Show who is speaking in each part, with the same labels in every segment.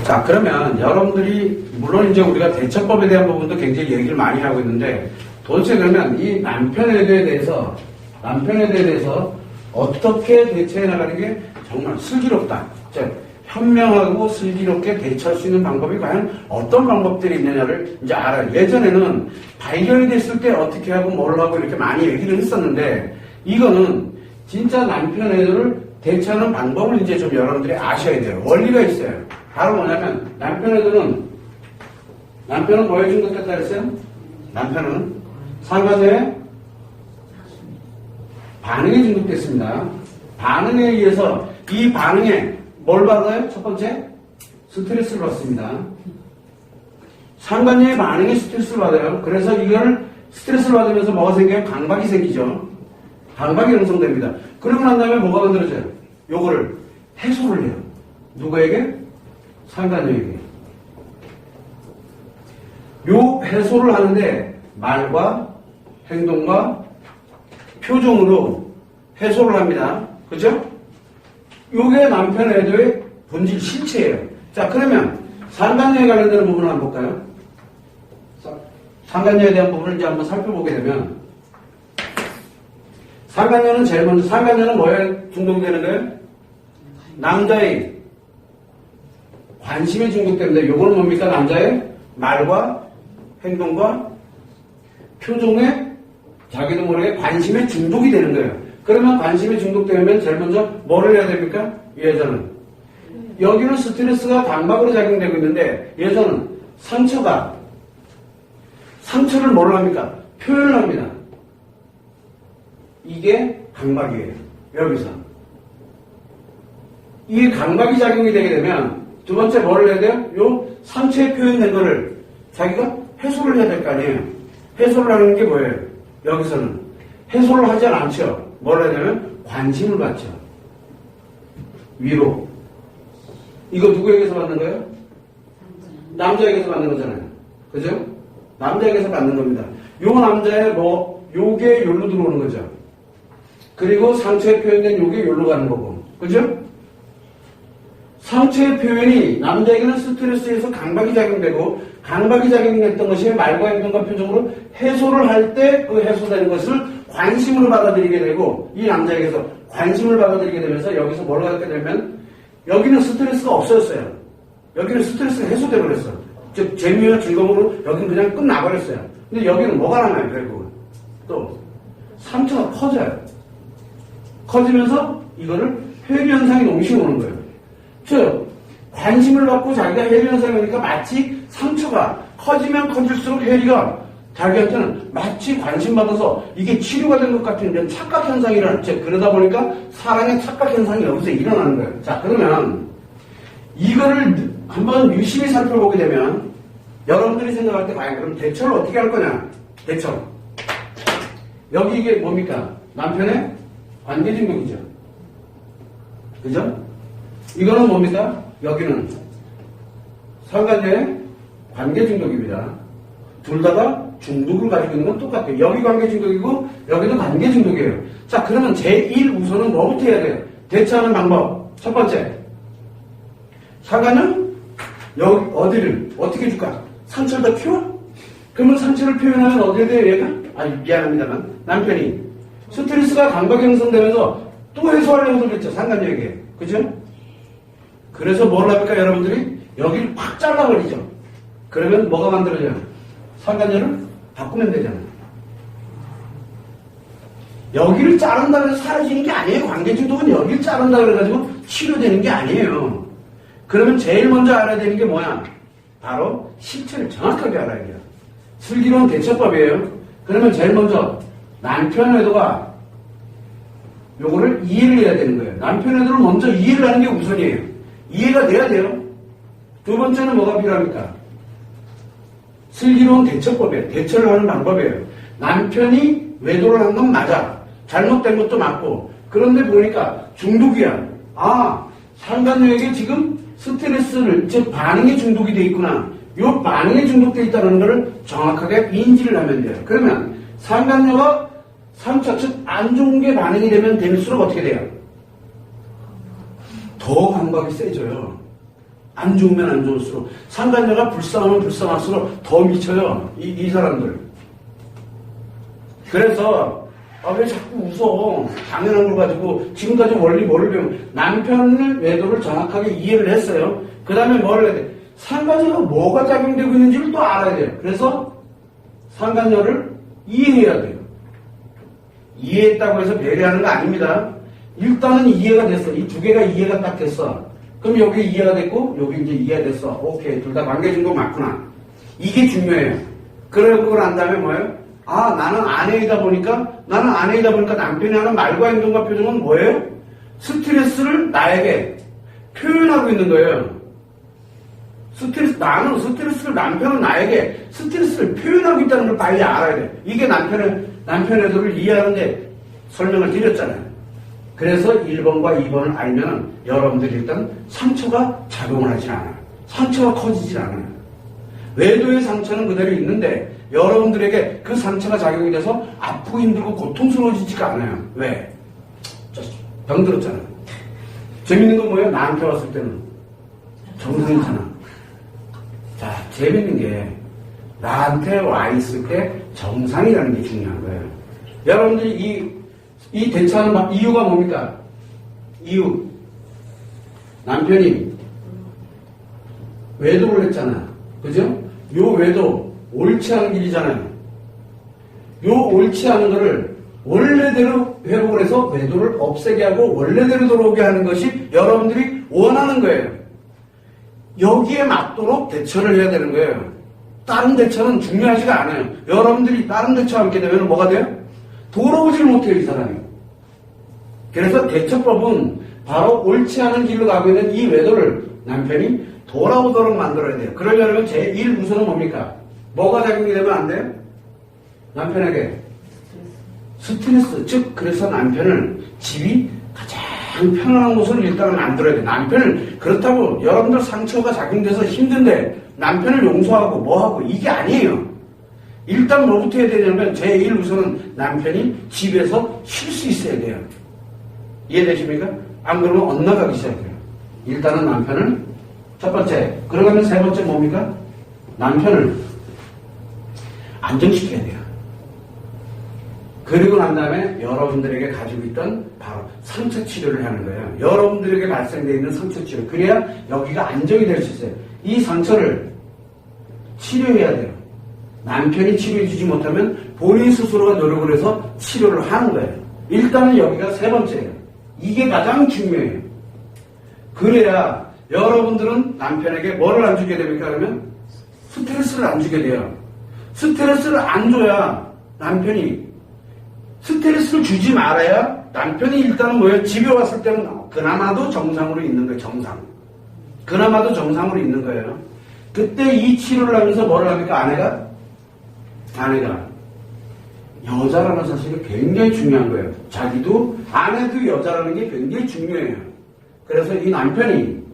Speaker 1: 자, 그러면 여러분들이, 물론 이제 우리가 대처법에 대한 부분도 굉장히 얘기를 많이 하고 있는데, 도대체 그러면 이 남편애도에 대해서 어떻게 대처해 나가는 게 정말 슬기롭다. 즉, 현명하고 슬기롭게 대처할 수 있는 방법이 과연 어떤 방법들이 있느냐를 이제 알아요. 예전에는 발견이 됐을 때 어떻게 하고 뭘 하고 이렇게 많이 얘기를 했었는데, 이거는 진짜 남편애도를 대처하는 방법을 이제 좀 여러분들이 아셔야 돼요. 원리가 있어요. 바로 뭐냐면, 남편은 뭐에 중독됐다 그랬어요? 남편은 상관녀의 반응에 중독됐습니다. 반응에 의해서 이 반응에 뭘 받아요? 첫 번째, 스트레스를 받습니다. 상관녀의 반응에 스트레스를 받아요. 그래서 이걸 스트레스를 받으면서 뭐가 생겨요? 강박이 생기죠. 강박이 형성됩니다. 그러고 난 다음에 뭐가 만들어져요? 요거를 해소를 해요. 누구에게? 상관녀에게. 요 해소를 하는데 말과 행동과 표정으로 해소를 합니다. 그죠? 요게 남편의 애도의 본질 실체예요. 자, 그러면 상관녀에 관련되는 부분을 한번 볼까요? 상관녀에 대한 부분을 이제 한번 살펴보게 되면, 상관녀는 제일 먼저, 상관녀는 뭐에 중독되는 거예요? 남자의 관심에 중독됩니다. 요거는 뭡니까? 남자의 말과 행동과 표정에 자기도 모르게 관심에 중독이 되는 거예요. 그러면 관심에 중독되면 제일 먼저 뭐를 해야 됩니까? 여자는. 여기는 스트레스가 강박으로 작용되고 있는데, 여자는 상처를 뭐를 합니까? 표현을 합니다. 이게 강박이에요. 여기서. 이게 강박이 작용이 되게 되면 두 번째 뭐를 해야 돼요? 요 상처에 표현된 거를 자기가 해소를 해야 될 거 아니에요. 해소를 하는 게 뭐예요? 여기서는 해소를 하지 않죠. 뭘 해야 되냐면 관심을 받죠. 위로. 이거 누구에게서 받는 거예요? 남자에게서 받는 거잖아요. 그죠? 남자에게서 받는 겁니다. 요 남자의 요게 요로 들어오는 거죠. 그리고 상처에 표현된 요게 요로 가는 거고. 그죠? 상처의 표현이 남자에게는 스트레스에서 강박이 작용되고, 강박이 작용됐던 것이 말과 행동과 표정으로 해소를 할 때 그 해소되는 것을 관심으로 받아들이게 되고, 이 남자에게서 관심을 받아들이게 되면서 여기서 뭘 하게 되면, 여기는 스트레스가 없어졌어요. 여기는 스트레스가 해소되어 버렸어요. 즉 재미와 즐거움으로 여기는 그냥 끝나버렸어요. 근데 여기는 뭐가 남아요? 결국은 또 상처가 커져요. 커지면서 이거를 회귀현상이 동시에 오는 거예요. 즉 관심을 받고 자기가 회귀현상이 오니까 마치 상처가 커지면 커질수록 회귀가 자기한테는 마치 관심받아서 이게 치료가 된 것 같은 이런 착각현상이라는, 즉 그러다 보니까 사랑의 착각현상이 여기서 일어나는 거예요. 자, 그러면 이거를 한번 유심히 살펴보게 되면 여러분들이 생각할 때 과연 그럼 대처를 어떻게 할 거냐? 대처. 여기 이게 뭡니까? 남편의 관계 중독이죠. 그죠? 이거는 뭡니까? 여기는 상관녀의 관계 중독입니다. 둘 다가 중독을 가지고 있는 건 똑같아요. 여기 관계 중독이고 여기도 관계 중독이에요. 자, 그러면 제1우선은 뭐부터 해야 돼요? 대처하는 방법. 첫 번째, 상관녀는 여기 어디를 어떻게 줄까? 상처를 더 키워? 그러면 상처를 표현하면 어디에 대해 얘가? 미안합니다만 남편이 스트레스가 강박이 형성되면서 또 해소하려고 그랬죠. 상관녀에게. 그죠? 그래서 뭘 합니까? 여러분들이 여기를 확 잘라버리죠. 그러면 뭐가 만들어져요? 상관녀를 바꾸면 되잖아요. 여기를 자른다고 해서 사라지는 게 아니에요. 관계중독은 여기를 자른다고 해가지고 치료되는 게 아니에요. 그러면 제일 먼저 알아야 되는 게 뭐야? 바로 실체를 정확하게 알아야 돼요. 슬기로운 대처법이에요. 그러면 제일 먼저 남편 외도가 요거를 이해를 해야 되는 거예요. 남편 외도를 먼저 이해를 하는 게 우선이에요. 이해가 돼야 돼요. 두 번째는 뭐가 필요합니까? 슬기로운 대처법이에요. 대처를 하는 방법이에요. 남편이 외도를 한 건 맞아. 잘못된 것도 맞고. 그런데 보니까 중독이야. 상관녀에게 지금 스트레스를, 즉 반응에 중독이 돼 있구나. 요 반응에 중독돼 있다는 것을 정확하게 인지를 하면 돼요. 그러면 상관녀가 상처, 즉 안 좋은 게 반응이 되면 될수록 어떻게 돼요? 더 강박이 세져요. 안 좋으면 안 좋을수록. 상간녀가 불쌍하면 불쌍할수록 더 미쳐요. 이 사람들. 그래서 왜 자꾸 웃어? 당연한 걸 가지고 지금까지 원리 뭐를 배우면 남편의 외도를 정확하게 이해를 했어요. 그 다음에 뭐를 해야 돼? 상간녀가 뭐가 작용되고 있는지를 또 알아야 돼요. 그래서 상간녀를 이해해야 돼요. 이해했다고 해서 배려하는 거 아닙니다. 일단은 이해가 됐어. 이 두 개가 이해가 딱 됐어. 그럼 여기 이해가 됐고 여기 이제 이해가 됐어. 오케이. 둘 다 관계 증거 맞구나. 이게 중요해요. 그러고 난 다음에 뭐예요? 나는 아내이다 보니까 남편이 하는 말과 행동과 표정은 뭐예요? 스트레스를 나에게 표현하고 있는 거예요. 남편은 나에게 스트레스를 표현하고 있다는 걸 빨리 알아야 돼. 이게 남편의 의도를 이해하는데 설명을 드렸잖아요. 그래서 1번과 2번을 알면 여러분들이 일단 상처가 작용을 하지 않아요. 상처가 커지질 않아요. 외도의 상처는 그대로 있는데 여러분들에게 그 상처가 작용이 돼서 아프고 힘들고 고통스러워지지가 않아요. 왜? 병들었잖아요. 재밌는 건 뭐예요? 나한테 왔을 때는 정상이잖아. 자, 재밌는 게 나한테 와 있을 때 정상이라는 게 중요한 거예요. 여러분들이 이 대처하는 이유가 뭡니까? 이유. 남편이 외도를 했잖아. 그죠? 요 외도 옳지 않은 길이잖아요. 요 옳지 않은 거를 원래대로 회복을 해서 외도를 없애게 하고 원래대로 들어오게 하는 것이 여러분들이 원하는 거예요. 여기에 맞도록 대처를 해야 되는 거예요. 다른 대처는 중요하지가 않아요. 여러분들이 다른 대처와 함께 되면 뭐가 돼요? 돌아오질 못해요, 이 사람이. 그래서 대처법은 바로 옳지 않은 길로 가고 있는 이 외도를 남편이 돌아오도록 만들어야 돼요. 그러려면 제1 우선은 뭡니까? 뭐가 작용이 되면 안 돼요? 남편에게 스트레스. 즉 그래서 남편을 집이 가장 편안한 곳을 일단은 만들어야 돼요. 남편을 그렇다고 여러분들 상처가 작용돼서 힘든데 남편을 용서하고 뭐하고 이게 아니에요. 일단 뭐부터 해야 되냐면 제1 우선은 남편이 집에서 쉴 수 있어야 돼요. 이해되십니까? 안 그러면 엇나가기 시작해요. 일단은 남편을 첫 번째, 그러면 세 번째 뭡니까? 남편을 안정시켜야 돼요. 그리고 난 다음에 여러분들에게 가지고 있던 바로 상처 치료를 하는 거예요. 여러분들에게 발생되어 있는 상처 치료. 그래야 여기가 안정이 될 수 있어요. 이 상처를 치료해야 돼요. 남편이 치료해주지 못하면 본인 스스로가 노력을 해서 치료를 하는 거예요. 일단은 여기가 세 번째예요. 이게 가장 중요해요. 그래야 여러분들은 남편에게 뭐를 안 주게 됩니까? 그러면 스트레스를 안 주게 돼요. 스트레스를 안 줘야 남편이 스트레스를 주지 말아야 남편이 일단은 뭐예요? 집에 왔을 때는 그나마도 정상으로 있는 거예요. 정상. 그나마도 정상으로 있는 거예요. 그때 이 치료를 하면서 뭐를 합니까? 아내가 여자라는 사실이 굉장히 중요한 거예요. 자기도 아내도 여자라는 게 굉장히 중요해요. 그래서 이 남편이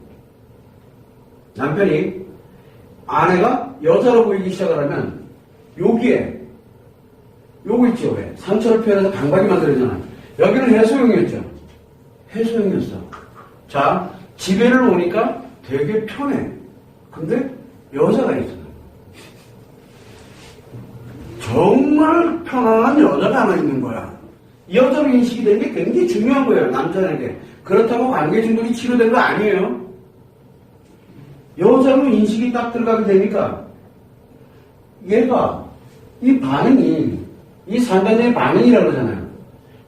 Speaker 1: 아내가 여자로 보이기 시작을 하면 여기에 요거 있죠. 왜? 상처를 표현해서 강박이 만들어지잖아요. 여기는 해소용이었죠. 해소용이었어. 자, 집에를 오니까 되게 편해. 근데 여자가 있어. 정말 편안한 여자가 하나 있는 거야. 여자로 인식이 되는 게 굉장히 중요한 거예요. 남자에게. 그렇다고 관계 중독이 치료된 거 아니에요. 여자로 인식이 딱 들어가게 되니까 얘가 이 반응이 이 상간녀의 반응이라고 그러잖아요.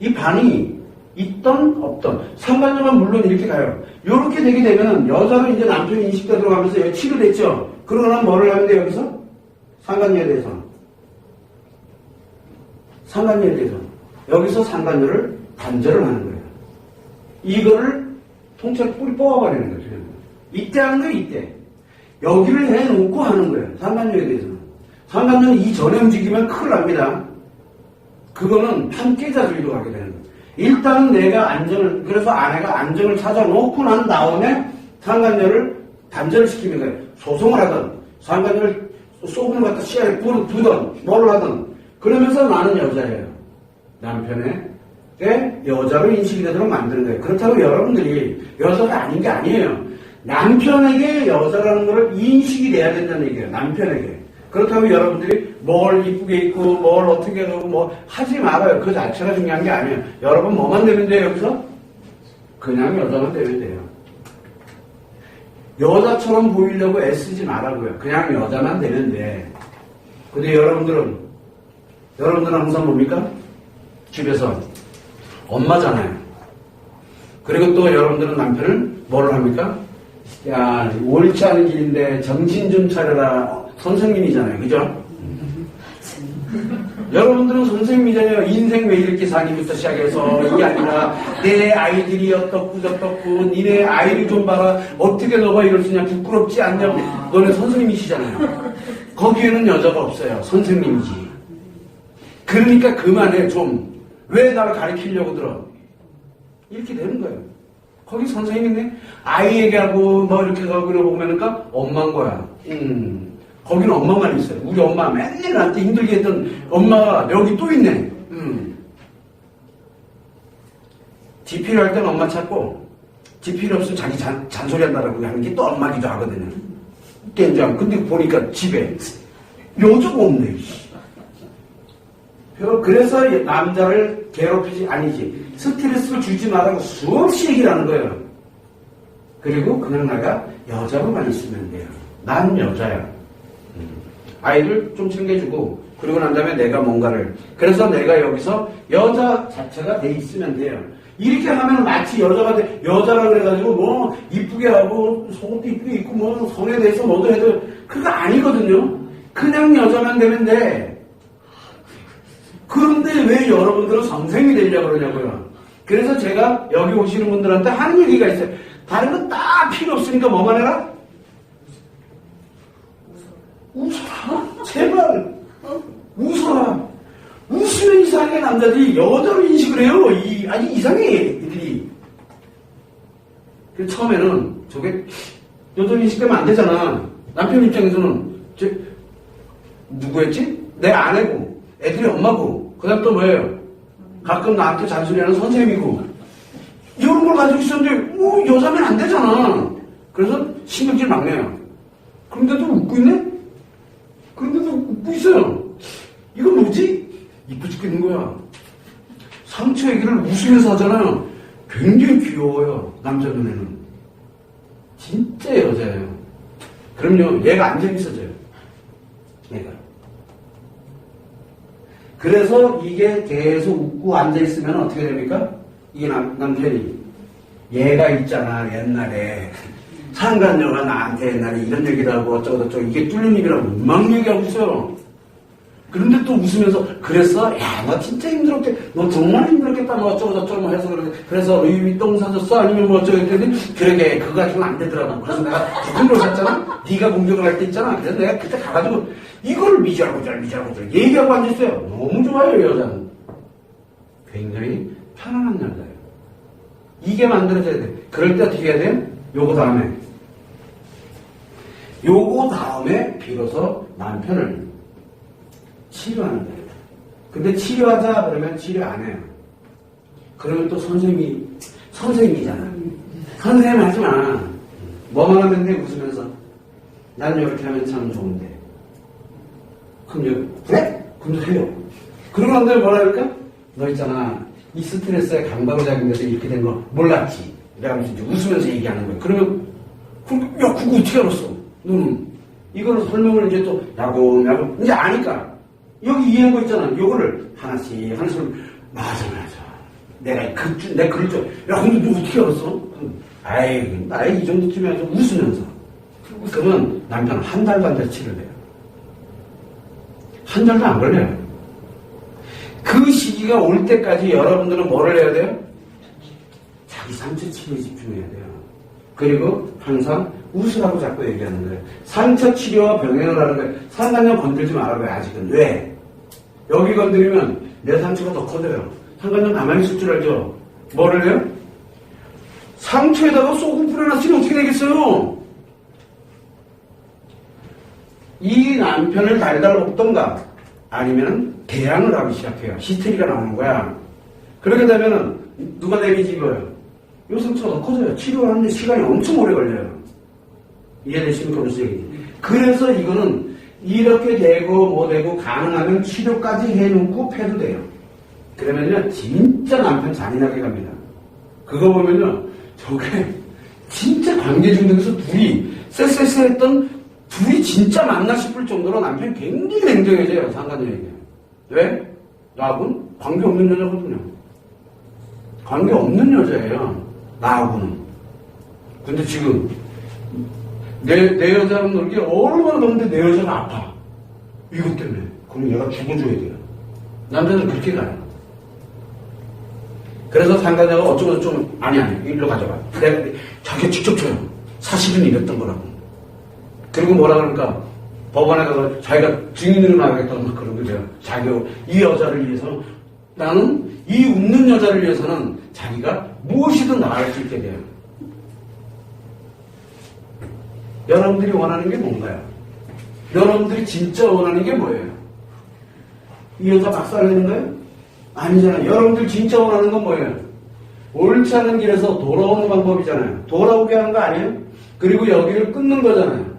Speaker 1: 이 반응이 있던 없던 상간녀가 물론 이렇게 가요. 이렇게 되게 되면 여자로 이제 남편이 인식가 들어가면서 여기 치료됐죠. 그러고 뭐를 하는데 여기서 상간녀에 대해서 여기서 상간녀를 단절을 하는 거예요. 이거를 통째로 뿌리 뽑아버리는 거죠. 이때 하는 거예요. 이때 여기를 해놓고 하는 거예요. 상간녀에 대해서는. 상간녀는 이전에 움직이면 큰일 납니다. 그거는 판깨자주의로 가게 되는 거예요. 일단은 내가 그래서 아내가 안정을 찾아놓고 난 다음에 상간녀를 단절을 시키는 거예요. 소송을 하든, 상간녀를 소금을 갖다 씨알에 두든, 뭘 하든, 그러면서 나는 여자예요. 남편에게 여자로 인식이 되도록 만드는 거예요. 그렇다고 여러분들이 여자가 아닌 게 아니에요. 남편에게 여자라는 것을 인식이 돼야 된다는 얘기예요. 남편에게. 그렇다면 여러분들이 뭘 이쁘게 입고 뭘 어떻게 하고 뭐 하지 말아요. 그 자체가 중요한 게 아니에요. 여러분 뭐만 되면 돼요 여기서? 그냥 여자만 되면 돼요. 여자처럼 보이려고 애쓰지 말라고요. 그냥 여자만 되면 돼. 근데 여러분들은 항상 뭡니까? 집에서 엄마잖아요. 그리고 또 여러분들은 남편을 뭐를 합니까? 야, 옳지 않은 길인데 정신 좀 차려라. 선생님이잖아요. 그죠? 여러분들은 선생님이잖아요. 인생 왜 이렇게 사기부터 시작해서 이게 아니라 내 아이들이 어떻고 니네 아이를 좀 봐라. 어떻게 너가 이럴 수 있냐. 부끄럽지 않냐. 너네 선생님이시잖아요. 거기에는 여자가 없어요. 선생님이지. 그러니까 그만해 좀. 왜 나를 가르치려고 들어? 이렇게 되는 거예요. 거기 선생님이네. 아이 얘기하고 뭐 이렇게 가고 그러고 보면은까 엄마인 거야. 거기는 엄마만 있어요. 우리 엄마 맨날 나한테 힘들게 했던 엄마가 여기 또 있네. 지 필요할 때는 엄마 찾고 지 필요 없으면 자기 잔소리 한다라고 하는 게 또 엄마기도 하거든요. 땡장. 근데 보니까 집에 여자가 없네. 그래서 남자를 괴롭히지 아니지. 스트레스를 주지 말라고 수없이 얘기를 하는 거예요. 그리고 그냥 나가 여자로만 있으면 돼요. 난 여자야. 아이를 좀 챙겨주고 그러고 난 다음에 내가 뭔가를 그래서 내가 여기서 여자 자체가 돼 있으면 돼요. 이렇게 하면 마치 여자가 여자라 그래가지고 뭐 이쁘게 하고 속옷도 이쁘게 입고 뭐 성에 대해서 뭐도 해도 그거 아니거든요. 그냥 여자만 되면 돼. 그런데 왜 여러분들은 선생이 되려고 그러냐고요. 그래서 제가 여기 오시는 분들한테 하는 얘기가 있어요. 다른 건 다 필요 없으니까 뭐만 해라? 웃어라. 제발. 웃어라. 웃으면 이상하게 남자들이 여자로 인식을 해요. 아니 이상해 이들이. 그래서 처음에는 저게 여자로 인식되면 안 되잖아. 남편 입장에서는 누구였지? 내 아내고 애들이 엄마고 그 다음 또 뭐예요? 가끔 나한테 잔소리하는 선생님이고 이런 걸 가지고 있었는데 여자면 안 되잖아. 그래서 신경질 막 내요. 그런데도 웃고 있네? 그런데도 웃고 있어요. 이건 뭐지? 이쁘 죽겠는 거야. 상처 얘기를 웃으면서 하잖아요. 굉장히 귀여워요. 남자 눈에는. 진짜 여자예요. 그럼요. 얘가 안 재밌어져요. 얘가. 그래서 이게 계속 웃고 앉아있으면 어떻게 됩니까? 이게 남편이 얘가 있잖아 옛날에 상간녀가 나한테 옛날에 이런 얘기를 하고 어쩌고저쩌고 이게 뚫린 입이라고 막 얘기하고 있어요. 그런데 또 웃으면서 그랬어? 야 너 진짜 힘들었겠 너 정말 힘들었겠다 뭐 어쩌고저쩌고 뭐 해서 그래서 루이비통 사줬어? 아니면 뭐 어쩌고 했더니 그러게 그거 가지고는 안 되더라고. 그래서 내가 부품으로 샀잖아? 네가 공격을 할 때 있잖아. 그래서 내가 그때 가가지고 이걸 미잘고잘 얘기하고 앉았어요. 너무 좋아요 여자는. 굉장히 편안한 여자예요. 이게 만들어져야 돼. 그럴 때 어떻게 해야 돼요? 요거 다음에 비로소 남편을 치료하는 거예요. 근데 치료하자 그러면 치료 안 해요. 그러면 또 선생님이잖아. 선생님 하지 마. 뭐만 하면 돼 웃으면서. 나는 이렇게 하면 참 좋은데. 그럼 그래? 그럼 해요. 그러고 난 다음에 뭐라 그럴까? 너 있잖아. 이 스트레스에 강박을 작용해서 이렇게 된 거 몰랐지. 내가 이제 웃으면서 얘기하는 거야. 그러면 야 그거 어떻게 알았어? 너는 이거를 설명을 이제 또 야금 이제 아니까 여기 이해한 거 있잖아. 요거를 하나씩 맞아. 내가 그럴 줄. 야 근데 너 어떻게 알았어? 아이 나이 이 정도쯤이야 좀 웃으면서. 그러면 남편 한 달 반대 치료돼요. 한 달도 안 걸려요. 그 시기가 올 때까지 여러분들은 뭐를 해야 돼요? 자기 상처 치료에 집중해야 돼요. 그리고 항상 웃으라고 자꾸 얘기하는 거예요. 상처 치료와 병행을 하는 거예요. 상간녀 건들지 말라고요. 아직은. 왜? 여기 건드리면 내 상처가 더 커져요. 상간녀 가만히 있을 줄 알죠? 뭐를 해요? 상처에다가 소금 뿌려놨으면 어떻게 되겠어요? 이 남편을 달달 볶던가 아니면 대항을 하기 시작해요. 히스테리가 나오는 거야. 그렇게 되면은 누가 데미지 입어요? 요 상처가 더 커져요. 치료하는데 시간이 엄청 오래 걸려요. 이해되십니까? 무슨 얘기지? 그래서 이거는 이렇게 되고 뭐 되고 가능하면 치료까지 해놓고 패도 돼요. 그러면요 진짜 남편 잔인하게 갑니다. 그거 보면요 저게 진짜 관계 중독에서 둘이 쎄쎄쎄했던 둘이 진짜 맞나 싶을 정도로 남편이 굉장히 냉정해져요. 상관녀에게. 왜? 나하고는 관계 없는 여자거든요. 관계 없는 여자예요. 나하고는. 근데 지금 내 여자랑 놀기 얼마나 넘는데 내 여자가 아파. 이것 때문에. 그럼 얘가 죽어줘야 돼요. 남자는 그렇게 가요. 그래서 상관녀가 어쩌고 저쩌고 아니 일로 가져가. 내가 자기가 직접 쳐요. 사실은 이랬던 거라고. 그리고 뭐라 그러니까 법원에 가서 자기가 증인으로 나가겠다고 막 그러고 돼요. 자기가 이 여자를 위해서 나는 이 웃는 여자를 위해서는 자기가 무엇이든 나갈 수 있게 돼요. 여러분들이 원하는 게 뭔가요? 여러분들이 진짜 원하는 게 뭐예요? 이 여자 박살내는 거예요? 아니잖아요. 여러분들 진짜 원하는 건 뭐예요? 옳지 않은 길에서 돌아오는 방법이잖아요. 돌아오게 하는 거 아니에요? 그리고 여기를 끊는 거잖아요.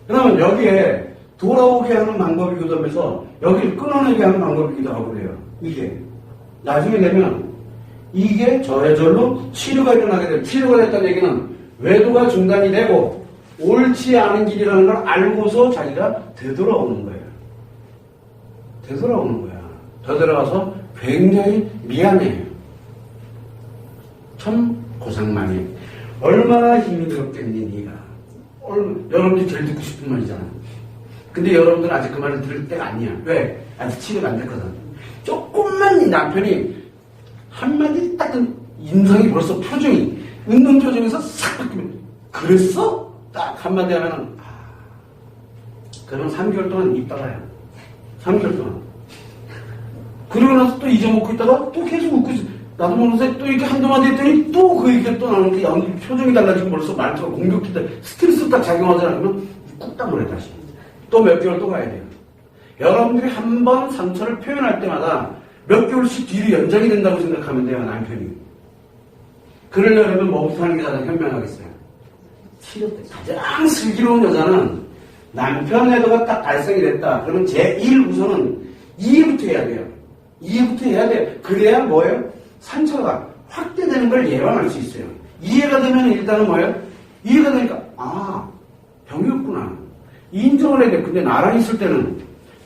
Speaker 1: 그러면 여기에 돌아오게 하는 방법이기도 하면서 여기를 끊어내게 하는 방법이기도 하고 그래요. 이게. 나중에 되면 이게 저절로 치료가 일어나게 돼요. 치료가 됐다는 얘기는 외도가 중단이 되고 옳지 않은 길이라는 걸 알고서 자기가 되돌아오는 거예요. 되돌아오는 거야. 되돌아와서 굉장히 미안해요. 참 고생 많이 해. 얼마나 힘이 들었겠니 네가. 여러분들이 제일 듣고 싶은 말이잖아. 근데 여러분들은 아직 그 말을 들을 때가 아니야. 왜? 아직 치료가 안 됐거든. 조금만 이 남편이 한마디 딱 인상이 벌써 표정이 웃는 표정에서 싹 바뀌면 그랬어? 딱 한마디 하면은 그러면 3개월 동안 있다가요. 3개월 동안. 그러고 나서 또 잊어먹고 있다가 또 계속 웃고 있어. 나도 모르는데 또 이렇게 한두 마디 했더니 또 그 얘기가 또 나오는 게 표정이 달라지고 벌써 말투가 공격기다. 스트레스 딱 작용하잖아. 그러면 꾹딱 노래 다시. 또 몇 개월 또 가야 돼요. 여러분들이 한 번 상처를 표현할 때마다 몇 개월씩 뒤로 연장이 된다고 생각하면 돼요. 남편이. 그러려면 뭐부터 하는 게 가장 현명하겠어요? 치료 때 가장 슬기로운 여자는 남편 애도가 딱 발생이 됐다. 그러면 제1우선은 이해부터 해야 돼요. 이해부터 해야 돼요. 그래야 뭐예요? 상처가 확대되는 걸 예방할 수 있어요. 이해가 되면 일단은 뭐예요? 이해가 되니까 병이었구나. 인정을 해야 돼. 근데 나랑 있을 때는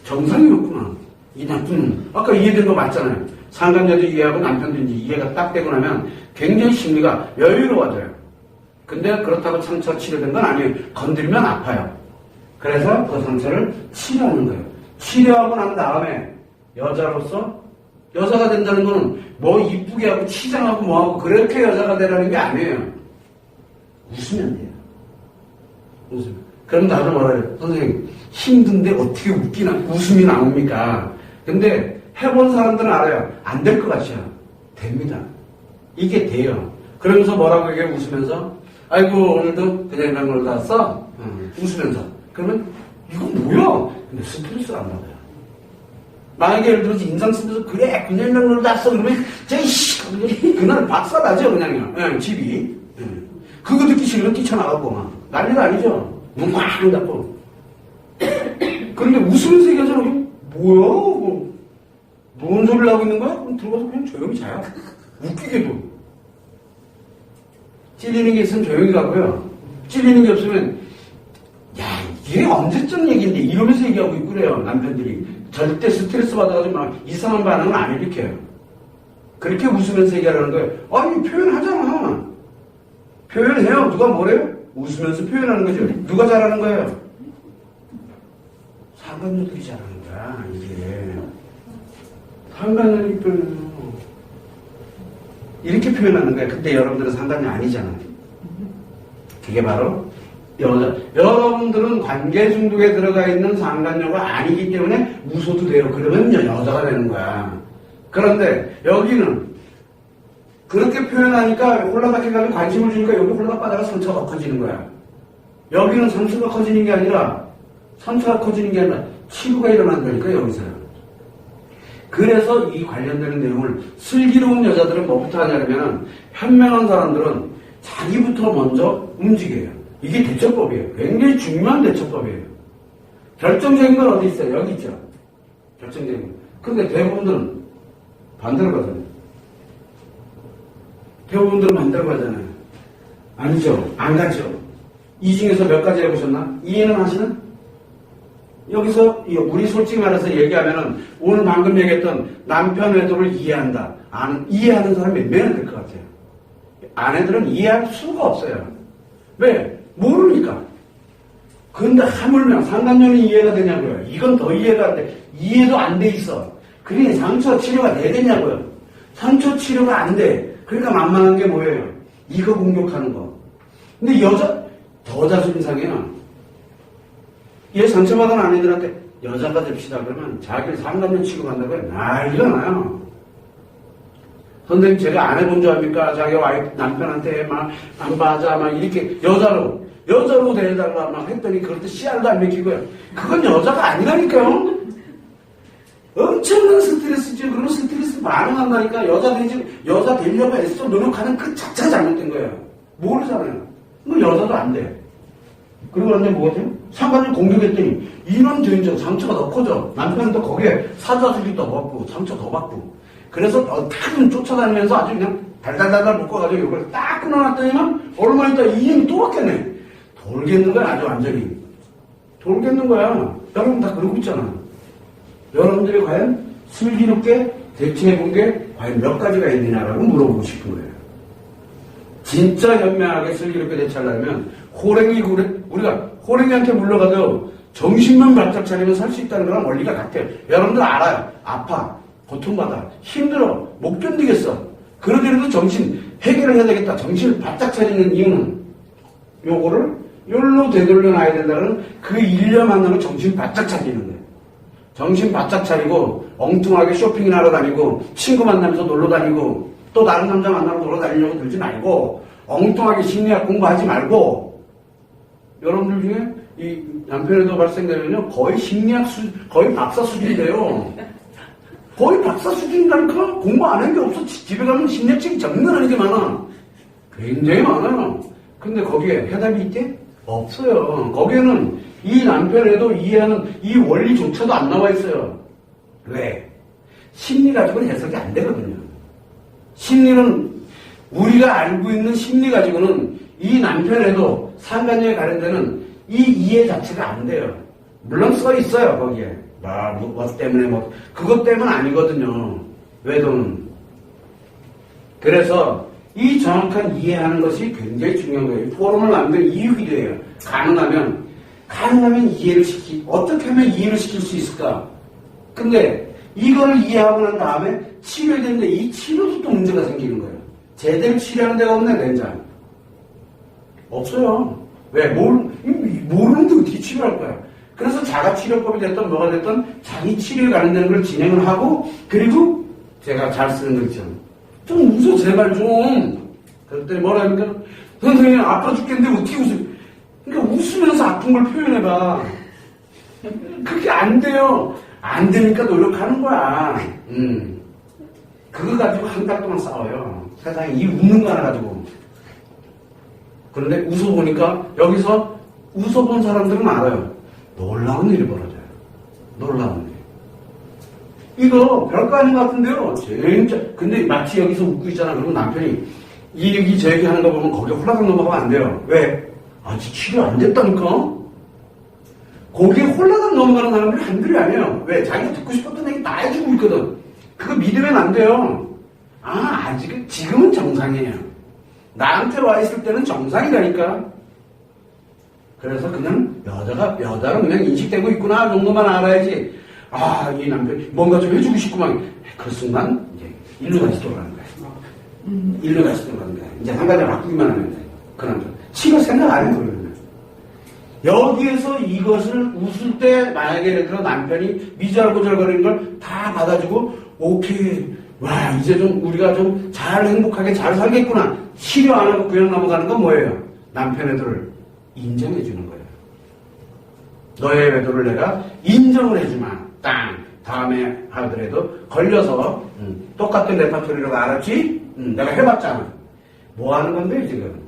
Speaker 1: 정상이었구나. 이 나쁜 아까 이해된 거 맞잖아요. 상간녀도 이해하고 남편도 이제 이해가 딱 되고 나면 굉장히 심리가 여유로워져요. 근데 그렇다고 상처 치료된 건 아니에요. 건드리면 아파요. 그래서 그 상처를 치료하는 거예요. 치료하고 난 다음에 여자가 된다는 거는 뭐 이쁘게 하고 치장하고 뭐하고 그렇게 여자가 되라는 게 아니에요. 웃으면 돼요. 웃으면. 그럼 나도 뭐라 해요? 선생님 힘든데 어떻게 웃음이 나옵니까? 근데 해본 사람들은 알아요. 안 될 것 같죠? 됩니다. 이게 돼요. 그러면서 뭐라고 얘기해 웃으면서 아이고 오늘도 그냥 이런 걸 땄어? 웃으면서. 그러면 이건 뭐야? 근데 스트레스를 안 받아요. 만약에 예를 들어서 인상 쓰면서 그래 그냥 이런 걸 땄어 그러면 그날 박살나죠 그냥요. 네, 집이. 그거 듣기 싫으면 뛰쳐나가고 막 난리가 아니죠. 눈 꽉 닫고. 그런데 웃으면서 얘기하잖아. 뭐야? 뭔 소리를 하고 있는 거야? 그럼 들어가서 그냥 조용히 자요. 웃기게도. 찔리는 게 있으면 조용히 가고요. 찔리는 게 없으면 야 이게 언제쯤 얘기인데 이러면서 얘기하고 있고 그래요. 남편들이. 절대 스트레스 받아가지고 막 이상한 반응은 안 일으켜요. 그렇게 웃으면서 얘기하라는 거예요. 아니 표현하잖아. 표현해요. 누가 뭐래요? 웃으면서 표현하는 거죠. 누가 잘하는 거예요? 상간녀들이 잘하는 거야. 이게. 상간녀들이 표현해요. 이렇게 표현하는 거야. 근데 여러분들은 상간녀 아니잖아요. 그게 바로 여러분들은 관계 중독에 들어가 있는 상간녀가 아니기 때문에 웃어도 돼요. 그러면 여자가 되는 거야. 그런데 여기는 그렇게 표현하니까 홀라닥해 가면 관심을 주니까 여기 홀라닥바다가 상처가 커지는 거야. 여기는 상처가 커지는 게 아니라 치료가 일어난다니까 여기서요. 그래서 이 관련되는 내용을 슬기로운 여자들은 뭐부터 하냐면 현명한 사람들은 자기부터 먼저 움직여요. 이게 대처법이에요. 굉장히 중요한 대처법이에요. 결정적인 건 어디 있어요? 여기 있죠. 결정적인 건. 근데 대부분들은 반대로 가잖아요. 대부분들은 반대로 가잖아요. 아니죠. 안 가죠. 이 중에서 몇 가지 해보셨나? 이해는 하시나? 여기서 우리 솔직히 말해서 얘기하면은 오늘 방금 얘기했던 남편 외도를 이해한다. 이해하는 사람이 몇 명은 될 것 같아요. 아내들은 이해할 수가 없어요. 왜? 모르니까. 근데 하물며 상간녀는 이해가 되냐고요. 이건 더 이해가 안 돼. 이해도 안 돼 있어. 그러니 상처 치료가 되겠냐고요. 상처 치료가 안 돼. 그러니까 만만한 게 뭐예요? 이거 공격하는 거. 근데 여자 더 자존심 상해요. 얘 상처받은 아내들한테 여자가 됩시다 그러면 자기를 상간녀 취급한다고 해요. 난리가 나요. 선생님 제가 안 해본 줄 압니까? 자기 와이프 남편한테 막 안 봐자 막 이렇게 여자로 대해달라 막 했더니 그럴 때 씨알도 안 맥히고요. 그건 여자가 아니라니까요. 엄청난 스트레스죠. 그러면 스트레스 반응한다니까. 여자 되려고 애써 노력하는 그 자체가 잘못된 거예요. 모르잖아요. 뭐 여자도 안 돼. 그리고 완전 뭐가 돼요? 상관을 공격했더니 이런 죄인적 상처가 더 커져. 남편은 또 거기에 사자수리 더 받고 상처 더 받고. 그래서 어떻게든 쫓아다니면서 아주 그냥 달달달달 묶어가지고 이걸 딱 끊어놨더니만 얼마 있다 이념이 또 바뀌었네. 돌겠는 거야 아주 완전히. 돌겠는 거야. 여러분 다 그러고 있잖아. 여러분들이 과연 슬기롭게 대처해본 게 과연 몇 가지가 있느냐라고 물어보고 싶은 거예요. 진짜 현명하게 슬기롭게 대처하려면 우리가 호랭이한테 물러가도 정신만 바짝 차리면 살 수 있다는 거랑 원리가 같아요. 여러분들 알아요. 아파, 고통받아, 힘들어, 못 견디겠어. 그러더라도 정신 해결을 해야 되겠다. 정신을 바짝 차리는 이유는 요거를 요로 되돌려 놔야 된다는 그 일념 하나로 정신 바짝 차리는 거예요. 정신 바짝 차리고 엉뚱하게 쇼핑이나 하러 다니고 친구 만나면서 놀러 다니고 또 다른 남자 만나러 놀러 다니려고 들지 말고 엉뚱하게 심리학 공부하지 말고 여러분들 중에 이 남편에도 발생되면요 거의 심리학 거의 박사 수준이 돼요. 거의 박사 수준이니까 공부 안 한 게 없어. 집에 가면 심리학책이 장난 아니게 많아. 굉장히 많아요. 근데 거기에 해답이 있대? 없어요. 거기에는 이 남편에도 이해하는 이 원리조차도 안 나와 있어요. 왜? 심리 가지고는 해석이 안 되거든요. 심리는 우리가 알고 있는 심리 가지고는 이 남편에도 상간녀에 관련되는 이 이해 자체가 안 돼요. 물론 써 있어요 거기에. 뭐 때문에 그것 때문 아니거든요. 외도는. 그래서 이 정확한 이해하는 것이 굉장히 중요한 거예요. 포럼을 만든 이유기도 해요. 가능하면 이해를 어떻게 하면 이해를 시킬 수 있을까? 근데 이거를 이해하고 난 다음에 치료해야 되는데 이 치료도 또 문제가 생기는 거예요. 제대로 치료하는 데가 없네, 렌장. 없어요. 왜? 모르는데 어떻게 치료할 거야? 그래서 자가치료법이 됐든 뭐가 됐든 자기 치료에 관련되는 걸 진행을 하고 그리고 제가 잘 쓰는 거 있죠. 좀 웃어 제발 좀. 그랬더니 뭐라 합니까? 선생님 아파 죽겠는데 어떻게 웃어? 그러니까 웃으면서 아픈 걸 표현해봐. 그게 안 돼요. 안 되니까 노력하는 거야. 그거 가지고 한 달 동안 싸워요. 세상에 이 웃는 거 하나 가지고. 그런데 웃어보니까 여기서 웃어본 사람들은 알아요. 놀라운 일이 벌어져요. 놀라운 일. 이거 별거 아닌 것 같은데요. 진짜. 근데 마치 여기서 웃고 있잖아. 그러면 남편이 이 얘기 저 얘기 하는 거 보면 거기에 홀라당 넘어가면 안 돼요. 왜? 아직 치료 안 됐다니까? 거기에 홀라당 넘어가는 사람들이 한둘이 아니에요. 왜? 자기가 듣고 싶었던 얘기 다 해주고 있거든. 그거 믿으면 안 돼요. 아직은, 지금은 정상이에요. 나한테 와 있을 때는 정상이라니까. 그래서 그냥 여자로 그냥 인식되고 있구나 정도만 알아야지. 이 남편이 뭔가 좀 해주고 싶구만. 그 순간, 이제, 일로 다시 돌아가는 거야. 일로 다시 돌아가는 거야. 이제 한 가지 바꾸기만 하면 돼. 그 남자. 치료 생각 안 해요, 그러면. 여기에서 이것을 웃을 때, 만약에 예를 들어 남편이 미잘고잘거리는 걸 다 받아주고, 오케이. 와, 이제 좀 우리가 좀 잘 행복하게 잘 살겠구나. 치료 안 하고 그냥 넘어가는 건 뭐예요? 남편의 애들을 인정해 주는 거예요. 너의 외도를 내가 인정을 해주마. 다음에 하더라도 걸려서 똑같은 레파토리로 알았지? 내가 해봤잖아. 뭐 하는 건데 지금?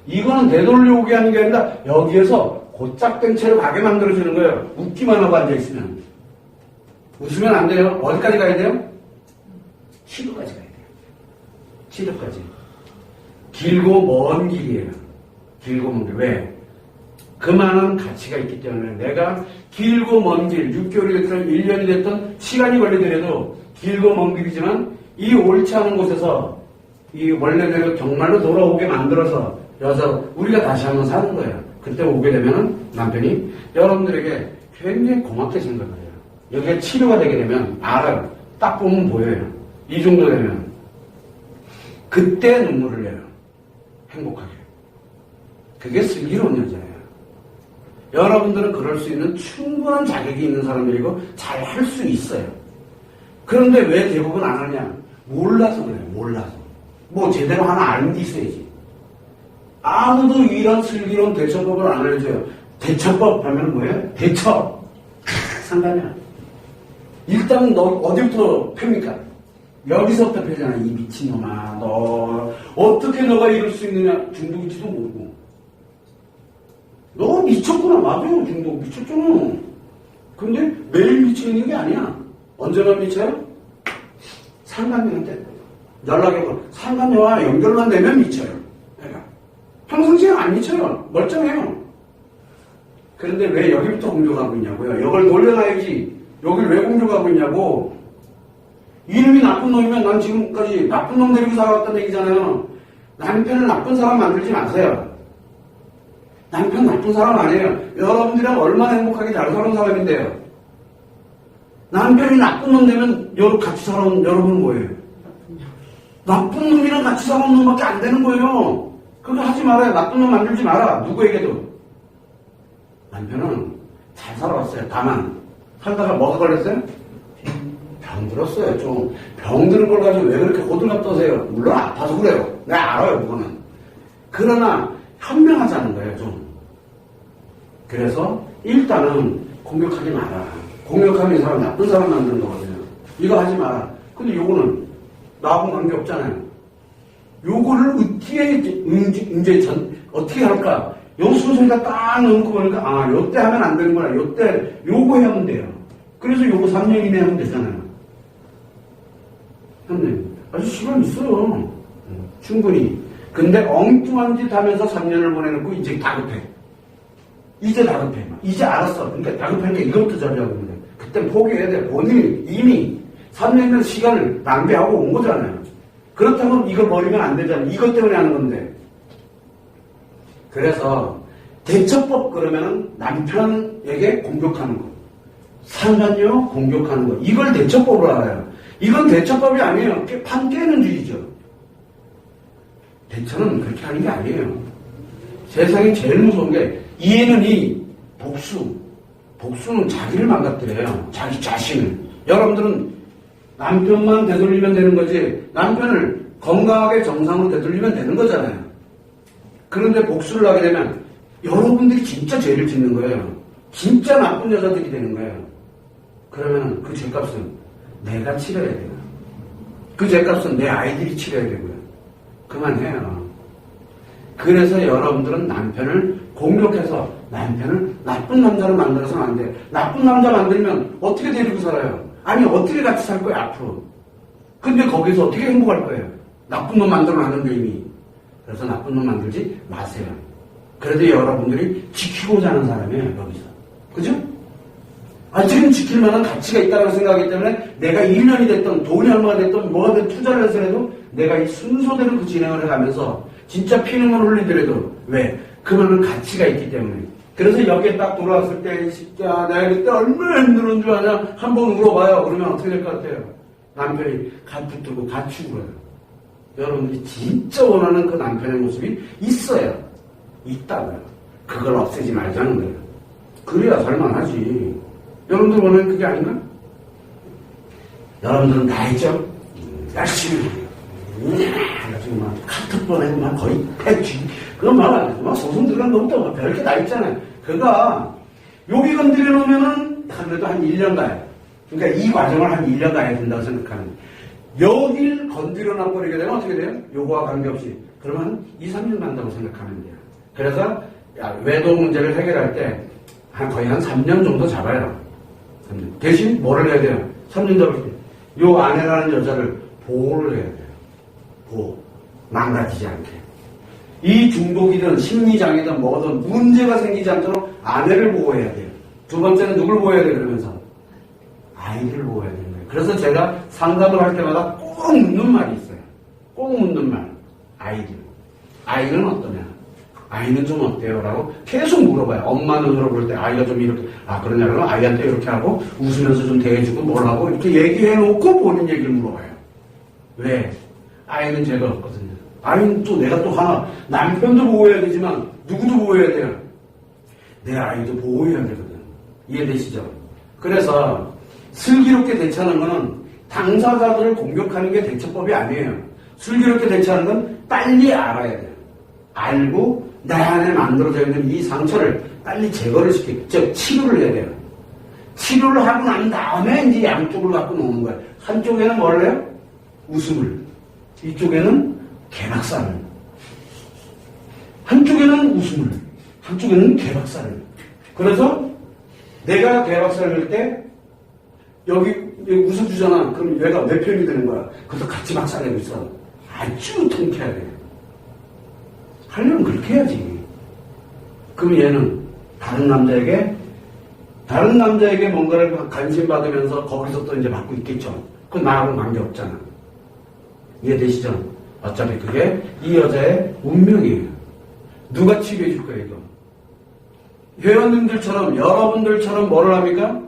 Speaker 1: 이거는 되돌려 오게 하는 게 아니라 여기에서 고짝된 채로 가게 만들어주는 거예요. 웃기만 하고 앉아있으면. 웃으면 안 돼요. 어디까지 가야 돼요? 치료까지 가야 돼요. 치료까지. 길고 먼 길이에요. 길고 먼 길. 왜? 그만한 가치가 있기 때문에 내가 길고 먼 길, 6개월이 됐든 1년이 됐든 시간이 걸리더라도 길고 먼 길이지만 이 옳지 않은 곳에서 이 원래대로 정말로 돌아오게 만들어서 여기서 우리가 다시 한번 사는 거예요. 그때 오게 되면 남편이 여러분들에게 굉장히 고맙게 생각을 해요. 여기에 치료가 되게 되면 알아요. 딱 보면 보여요. 이 정도 되면 그때 눈물을 내요. 행복하게. 그게 슬기로운 여자예요. 여러분들은 그럴 수 있는 충분한 자격이 있는 사람들이고 잘 할 수 있어요. 그런데 왜 대부분 안 하냐? 몰라서 그래요. 몰라서. 뭐 제대로 하나 아는 게 있어야지. 아무도 이런 슬기로운 대처법을 안 알려줘요. 대처법 하면 뭐예요? 대처. 상관이야. 일단 너 어디부터 팹니까? 여기서부터 펴잖아. 이 미친놈아. 너 어떻게 너가 이럴 수 있느냐? 중독인지도 모르고. 너 미쳤구나. 맞아. 중독 미쳤잖아. 근데 매일 미치는 게 아니야. 언제만 미쳐요? 상간녀한테 연락해봐. 상간녀와 연결만 되면 미쳐요. 내가 평상시에 안 미쳐요. 멀쩡해요. 그런데 왜 여기부터 공격하고 있냐고요? 이걸 돌려놔야지. 여길 왜 공격하고 있냐고. 이놈이 나쁜 놈이면 난 지금까지 나쁜 놈 데리고 살아왔다는 얘기잖아요. 남편을 나쁜 사람 만들지 마세요. 남편 나쁜 사람 아니에요. 여러분들이랑 얼마나 행복하게 잘 사는 사람인데요. 남편이 나쁜 놈 되면 같이 살아온 여러분은 뭐예요? 나쁜 놈이랑 같이 살아온 놈밖에 안 되는 거예요. 그거 하지 말아요. 나쁜 놈 만들지 마라. 누구에게도. 남편은 잘 살아왔어요. 다만 살다가 뭐가 걸렸어요? 병 들었어요. 좀 병 드는 걸 가지고 왜 그렇게 호들갑 떠세요? 물론 아파서 그래요. 내가 알아요. 그거는. 그러나 현명하자는 거예요. 좀. 그래서 일단은 공격하지 마라. 공격하면 이 사람 나쁜 사람 만드는 거거든요. 이거 하지 마라. 근데 요거는 나하고 관계없잖아요. 요거를 어떻게 할까? 요 순서에다 딱 넣고 보니까, 아, 요때 하면 안 되는구나. 요때, 요거 하면 돼요. 그래서 요거 3년 이내 하면 되잖아요. 3년. 아주 시간 있어요. 충분히. 근데 엉뚱한 짓 하면서 3년을 보내놓고 이제 다급해. 이제 다급해. 이제 알았어. 그러니까 다급하니까 이것부터 처리하고 있는 거예요. 그땐 포기해야 돼. 본인이 이미 3년의 시간을 낭비하고 온 거잖아요. 그렇다면 이걸 버리면 안 되잖아요. 이것 때문에 하는 건데. 그래서 대처법 그러면은 남편에게 공격하는 거. 상간녀 공격하는 거. 이걸 대처법으로 알아요. 이건 대처법이 아니에요. 판 깨는 주의죠. 대처는 그렇게 하는 게 아니에요. 세상에 제일 무서운 게 이해는 복수는 자기를 망가뜨려요. 자기 자신을. 여러분들은 남편만 되돌리면 되는 거지 남편을 건강하게 정상으로 되돌리면 되는 거잖아요. 그런데 복수를 하게 되면 여러분들이 진짜 죄를 짓는 거예요. 진짜 나쁜 여자들이 되는 거예요. 그러면 그 죄값은 내가 치러야 돼요. 그 죄값은 내 아이들이 치러야 되고요. 그만해요. 그래서 여러분들은 남편을 공격해서 남편을 나쁜 남자로 만들어서는 안 돼요. 나쁜 남자 만들면 어떻게 데리고 살아요? 아니 어떻게 같이 살 거예요 앞으로. 근데 거기서 어떻게 행복할 거예요? 나쁜 놈 만들어놨는데 이미. 그래서 나쁜 놈 만들지 마세요. 그래도 여러분들이 지키고자 하는 사람이에요 여기서. 그죠? 지금 지킬 만한 가치가 있다고 생각하기 때문에 내가 1년이 됐든 돈이 얼마가 됐든 뭐가 됐든 투자를 해서라도 내가 이 순서대로 그 진행을 해가면서 진짜 피눈물 흘리더라도 왜? 그만한 가치가 있기 때문에. 그래서 여기에 딱 돌아왔을 때 진짜 내가 그때 얼마나 힘들었는 줄 아냐? 한번 울어봐요. 그러면 어떻게 될 것 같아요? 남편이 붙들고 같이 울어요. 여러분들이 진짜 원하는 그 남편의 모습이 있어요. 있다고요. 그걸 없애지 말자는 거예요. 그래야 살만하지. 여러분들 원하는 그게 아닌가? 여러분들은 다 했죠? 열심히. 지금 막 카트번에 막 거의 패치. 그건 막 소송 들어간 것부터 별게 다 있잖아요. 그가 여기 건드려 놓으면은 그래도 한 1년 가요. 그러니까 이 과정을 한 1년 가야 된다고 생각하는. 여길 건드려 놔버리게 되면 어떻게 돼요? 요거와 관계없이. 그러면 2, 3년 간다고 생각하면 돼요. 그래서 외도 문제를 해결할 때 거의 한 3년 정도 잡아요. 3년. 대신 뭐를 해야 돼요? 3년 잡을 때 요 아내라는 여자를 보호를 해야 돼요. 보호. 망가지지 않게. 이 중독이든 심리장애든 뭐든 문제가 생기지 않도록 아내를 보호해야 돼요. 두 번째는 누굴 보호해야 돼요? 그러면서 아이를 보호해야 되는 거예요. 그래서 제가 상담을 할 때마다 꼭 묻는 말이 있어요. 꼭 묻는 말. 아이들. 아이는 어떠냐? 아이는 좀 어때요? 라고 계속 물어봐요. 엄마 눈으로 볼 때 아이가 좀 이렇게, 그러냐? 그러면 아이한테 이렇게 하고 웃으면서 좀 대해주고 뭘 하고 이렇게 얘기해놓고 본인 얘기를 물어봐요. 왜? 아이는 죄가 없거든요. 아이는 또 내가 또 하나, 남편도 보호해야 되지만 누구도 보호해야 돼요? 내 아이도 보호해야 되거든. 이해되시죠? 그래서 슬기롭게 대처하는 거는 당사자들을 공격하는 게 대처법이 아니에요. 슬기롭게 대처하는 건 빨리 알아야 돼요. 알고 내 안에 만들어져 있는 이 상처를 빨리 제거를 시키고, 즉 치료를 해야 돼요. 치료를 하고 난 다음에 이제 양쪽을 갖고 노는 거예요. 한쪽에는 뭘 해요? 웃음을. 이쪽에는 개박살을. 한쪽에는 웃음을. 한쪽에는 개박살을. 그래서 내가 개박살을 낼 때 여기 웃어주잖아. 그럼 얘가 내 편이 되는 거야. 그래서 같이 박살내고 있어. 아주 통쾌해야 돼. 하려면 그렇게 해야지. 그럼 얘는 다른 남자에게 뭔가를 관심받으면서 거기서 또 이제 받고 있겠죠. 그건 나하고는 관계없잖아. 이해되시죠? 어차피 그게 이 여자의 운명이에요. 누가 치료해 줄 거예요, 이거? 회원님들처럼, 여러분들처럼 뭐를 합니까?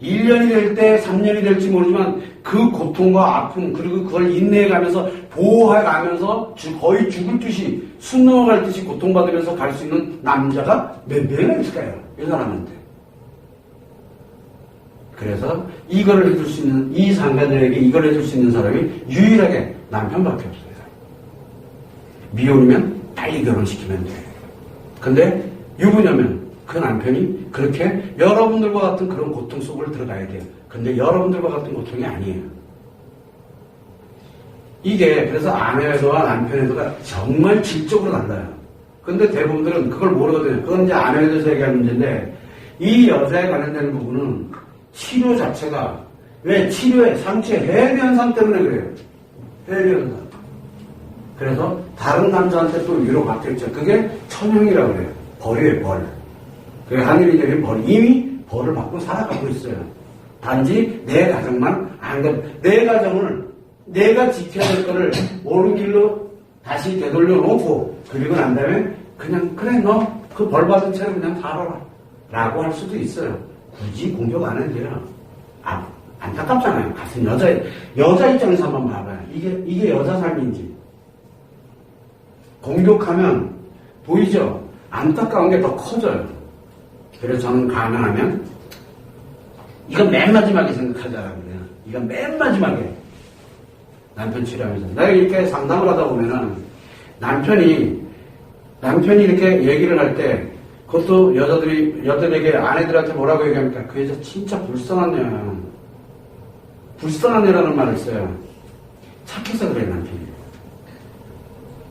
Speaker 1: 1년이 될 때 3년이 될지 모르지만 그 고통과 아픔, 그리고 그걸 인내해가면서 보호해가면서 거의 죽을 듯이 숨 넘어갈 듯이 고통받으면서 갈 수 있는 남자가 몇 명이나 있을까요? 이 사람한테. 그래서 이거를 해줄 수 있는, 이 상가들에게 이걸 해줄 수 있는 사람이 유일하게 남편밖에 없어요. 미혼이면 빨리 결혼시키면 돼. 근데 유부녀면 그 남편이 그렇게 여러분들과 같은 그런 고통 속을 들어가야 돼요. 근데 여러분들과 같은 고통이 아니에요. 이게 그래서 아내애도와 남편애도가 정말 질적으로 달라요. 근데 대부분들은 그걸 모르거든요. 그건 이제 아내에 대해서 얘기하는 문제인데, 이 여자에 관련된 부분은 치료 자체가, 왜 치료의 상처의 해면상 때문에 그래요. 해면상. 그래서 다른 남자한테 또 위로 받겠죠. 그게 천형이라고 그래요. 벌이에요, 벌. 그게 하늘이 내린 벌. 이미 벌을 받고 살아가고 있어요. 단지 내 가정만 안 가. 내 가정을 내가 지켜야 될 거를 옳은 길로 다시 되돌려 놓고, 그리고 난 다음에 그냥 그래 너 그 벌 받은 채로 그냥 살아라 라고 할 수도 있어요. 굳이 공격 안 해도 돼요. 안타깝잖아요. 같은 여자 입장에서 한번 봐봐요. 이게 여자 삶인지. 공격하면 보이죠? 안타까운 게 더 커져요. 그래서 저는 가능하면 이건 맨 마지막에 생각하자라고요. 이건 맨 마지막에 남편 치료하면서 내가 이렇게 상담을 하다 보면은 남편이 이렇게 얘기를 할 때, 그것도 여자들에게 아내들한테 뭐라고 얘기합니까? 그 여자 진짜 불쌍한 애야. 불쌍한 애라는 말을 써요. 착해서 그래요,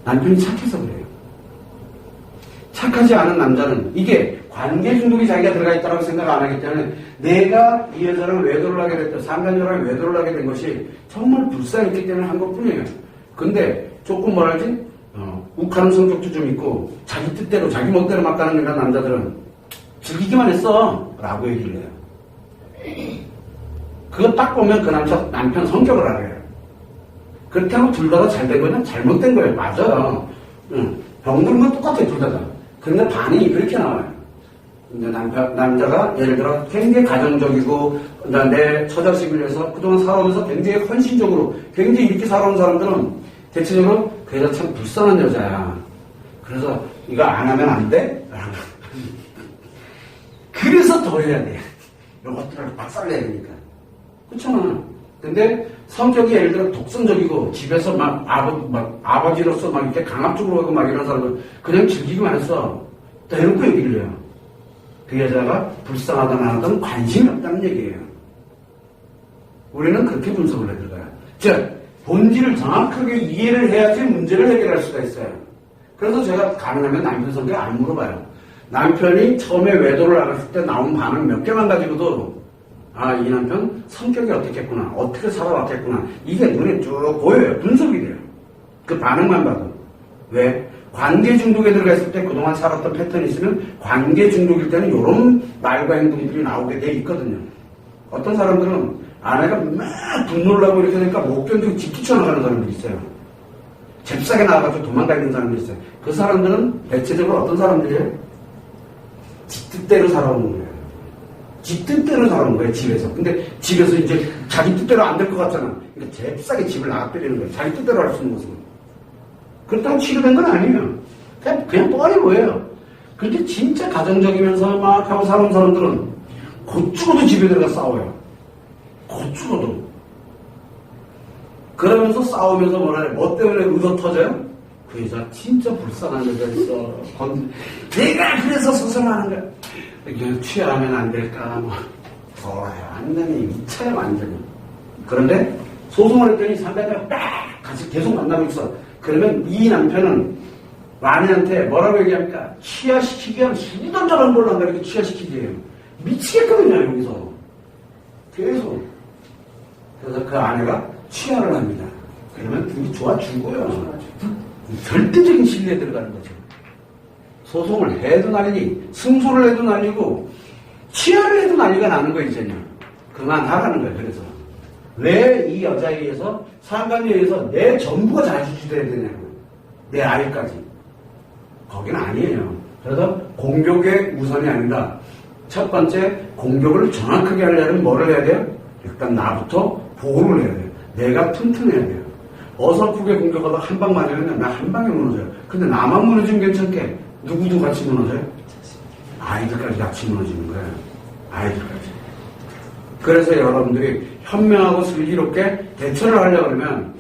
Speaker 1: 남편이 착해서 그래요. 착하지 않은 남자는 이게 관계 중독이 자기가 들어가 있다고 생각 안 하기 때문에 내가 이 여자랑 외도를 하게 됐다, 상간녀랑 외도를 하게 된 것이 정말 불쌍했기 때문에 한 것 뿐이에요. 근데 조금 뭐랄지, 욱하는 성격도 좀 있고, 자기 뜻대로, 자기 멋대로 막 가는 그런 남자들은 즐기기만 했어. 라고 얘기를 해요. 그거 딱 보면 그 남편 성격을 알아요. 그렇게 하고 둘 다 잘 된 거냐? 잘못된 거예요. 맞아요. 병든 건 똑같아요, 둘 다. 근데 반응이 그렇게 나와요. 근데 남자가 예를 들어 굉장히 가정적이고, 내 처자식을 위해서 그동안 살아오면서 굉장히 헌신적으로, 굉장히 이렇게 살아온 사람들은 대체적으로 그 여자 참 불쌍한 여자야. 그래서 이거 안 하면 안 돼? 그래서 더 해야 돼. 이것들을 박살내야 되니까. 그렇잖아. 근데 성격이 예를 들어 독선적이고 집에서 막 아버지로서 막 이렇게 강압적으로 하고 막 이런 사람은 그냥 즐기기만 했어. 대놓고 얘기를 해요. 그 여자가 불쌍하든 안 하든 관심이 없다는 얘기예요. 우리는 그렇게 분석을 해들어가요. 즉, 본질을 정확하게 이해를 해야지 문제를 해결할 수가 있어요. 그래서 제가 가능하면 남편 성격 안 물어봐요. 남편이 처음에 외도를 나갔을 때 나온 반응 몇 개만 가지고도 아, 이 남편 성격이 어떻겠구나, 어떻게 살아왔겠구나, 이게 눈에 쭉 보여요. 분석이 돼요. 그 반응만 봐도. 왜? 관계 중독에 들어가 있을 때 그동안 살았던 패턴이 있으면 관계 중독일 때는 이런 말과 행동들이 나오게 돼 있거든요. 어떤 사람들은 아내가 막 분노를 하고 이렇게 되니까 못 견디고 집 뛰쳐나가는 사람들이 있어요. 잽싸게 나와가지고 도망가 있는 사람들이 있어요. 그 사람들은 대체적으로 어떤 사람들이에요? 지 뜻대로 살아오는 거예요. 지 뜻대로 살아오는 거예요, 집에서. 근데 집에서 이제 자기 뜻대로 안 될 것 같잖아. 그러니까 잽싸게 집을 나가버리는 거예요. 자기 뜻대로 할 수 있는 모습은. 그렇다고 치료된 건 아니에요. 그냥 뻔히 보여요. 근데 진짜 가정적이면서 막 하고 살아온 사람들은 곧 죽어도 집에 들어가 싸워요. 곧 죽어도. 그러면서 싸우면서 뭐라 해요? 뭐 때문에 의도 터져요? 그 여자 진짜 불쌍한 여자 있어. 내가 그래서 소송하는 거야. 그냥 취하면 안 될까? 뭐. 더워요. 완전히 미쳐요, 완전히. 그런데 소송을 했더니 상대가 딱 같이 계속 만나고 있어. 그러면 이 남편은 아내한테 뭐라고 얘기합니까? 취하시키기 하면 수단 저런 걸로 한다. 이렇게 취하시키기 해요. 미치겠거든요, 여기서. 계속. 그래서 그 아내가 취하를 합니다. 그러면 둘이 좋아 죽어요. 절대적인 신뢰에 들어가는 거죠. 소송을 해도 난리, 승소를 해도 난리고, 취하를 해도 난리가 나는 거예요, 이제는. 그만하라는 거예요, 그래서. 왜 이 여자에 의해서, 상관에 의해서 내 전부가 자주지돼야 되냐고. 내 아이까지. 거기는 아니에요. 그래서 공격의 우선이 아니라, 첫 번째, 공격을 정확하게 하려면 뭐를 해야 돼요? 일단 나부터 보호를 해야 돼요. 내가 튼튼해야 돼요. 어설프게 공격하다 한 방 맞으면 나 한 방에 무너져요. 근데 나만 무너지면 괜찮게 누구도 같이 무너져요? 아이들까지 같이 무너지는 거예요. 아이들까지. 그래서 여러분들이 현명하고 슬기롭게 대처를 하려고 하면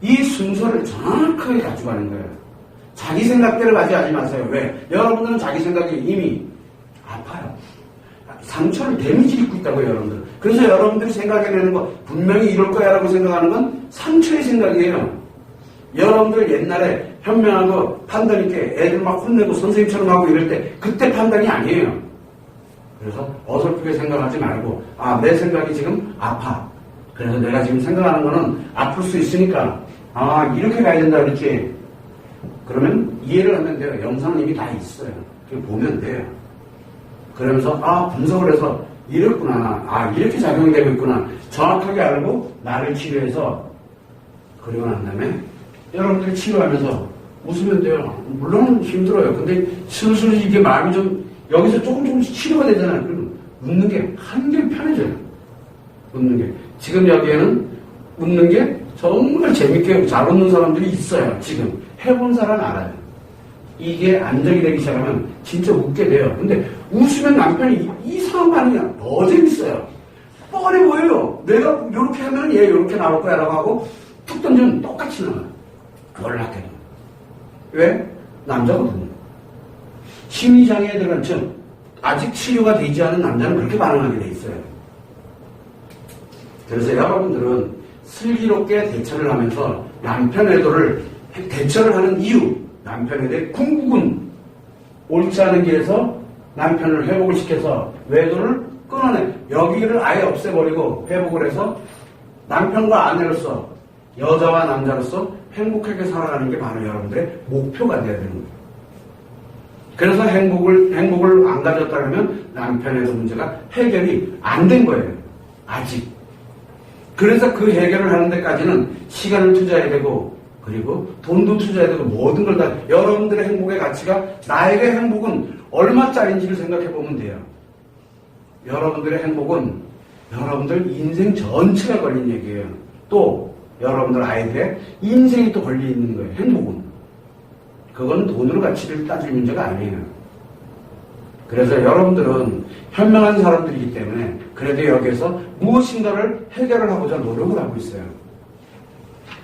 Speaker 1: 이 순서를 정확하게 가져가는 거예요. 자기 생각대로 가져가지 마세요. 왜? 여러분들은 자기 생각이 이미 아파요. 상처를 데미지를 입고 있다고요, 여러분들. 그래서 여러분들이 생각해내는 거 분명히 이럴 거야 라고 생각하는 건 상처의 생각이에요. 여러분들 옛날에 현명하고 판단 있게 애들 막 혼내고 선생님처럼 하고 이럴 때 그때 판단이 아니에요. 그래서 어설프게 생각하지 말고 아, 내 생각이 지금 아파. 그래서 내가 지금 생각하는 거는 아플 수 있으니까 아, 이렇게 가야 된다 그랬지. 그러면 이해를 하면 돼요. 영상은 이미 다 있어요. 보면 돼요. 그러면서 아, 분석을 해서 이랬구나. 아, 이렇게 작용되고 있구나. 정확하게 알고 나를 치료해서 그리고 난 다음에 여러분들이 치료하면서 웃으면 돼요. 물론 힘들어요. 근데 슬슬 이게 마음이 좀 여기서 조금씩 치료가 되잖아요. 그러면 웃는 게 한결 편해져요. 웃는 게. 지금 여기에는 웃는 게 정말 재밌게 잘 웃는 사람들이 있어요. 지금. 해본 사람 알아요. 이게 안정이 되기 시작하면 진짜 웃게 돼요. 근데 웃으면 남편이 이상한 반응이야. 더 재밌어요. 뻔히 보여요. 내가 이렇게 하면 얘 이렇게 나올 거야 라고 하고 툭 던지면 똑같이 나와요. 놀랍게도. 왜? 남자거든요. 심리장애에 들어간 즉 아직 치료가 되지 않은 남자는 그렇게 반응하게 돼 있어요. 그래서 여러분들은 슬기롭게 대처를 하면서 남편 애도를 대처를 하는 이유, 남편에 대해 궁극은 옳지 않은 길에서 남편을 회복을 시켜서 외도를 끊어내 여기를 아예 없애버리고 회복을 해서 남편과 아내로서 여자와 남자로서 행복하게 살아가는 게 바로 여러분들의 목표가 되어야 되는 거예요. 그래서 행복을 안 가졌다 그러면 남편의 문제가 해결이 안 된 거예요. 아직. 그래서 그 해결을 하는 데까지는 시간을 투자해야 되고 그리고 돈도 투자해야 되고 모든 걸 다 여러분들의 행복의 가치가 나에게 행복은 얼마짜리인지를 생각해 보면 돼요. 여러분들의 행복은 여러분들 인생 전체가 걸린 얘기예요. 또 여러분들 아이들의 인생이 또 걸려 있는 거예요. 행복은. 그건 돈으로 가치를 따질 문제가 아니에요. 그래서 여러분들은 현명한 사람들이기 때문에 그래도 여기에서 무엇인가를 해결을 하고자 노력을 하고 있어요.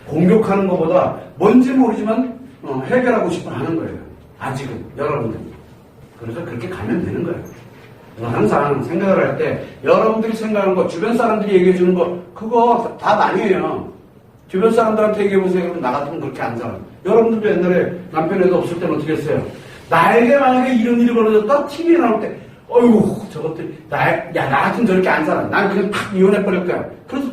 Speaker 1: 공격하는 것보다 뭔지 모르지만 해결하고 싶어 하는 거예요. 아직은 여러분들이. 그래서 그렇게 가면 되는 거예요. 항상 생각을 할 때 여러분들이 생각하는 거 주변 사람들이 얘기해 주는 거 그거 답 아니에요. 주변 사람들한테 얘기해 보세요. 그럼 나 같으면 그렇게 안 살아. 여러분들도 옛날에 남편에도 없을 때는 어떻게 했어요? 나에게 만약에 이런 일이 벌어졌다 TV에 나올 때 어이구 저것들 나 같은 저렇게 안 살아. 난 그냥 탁 이혼해버릴 거야. 그래서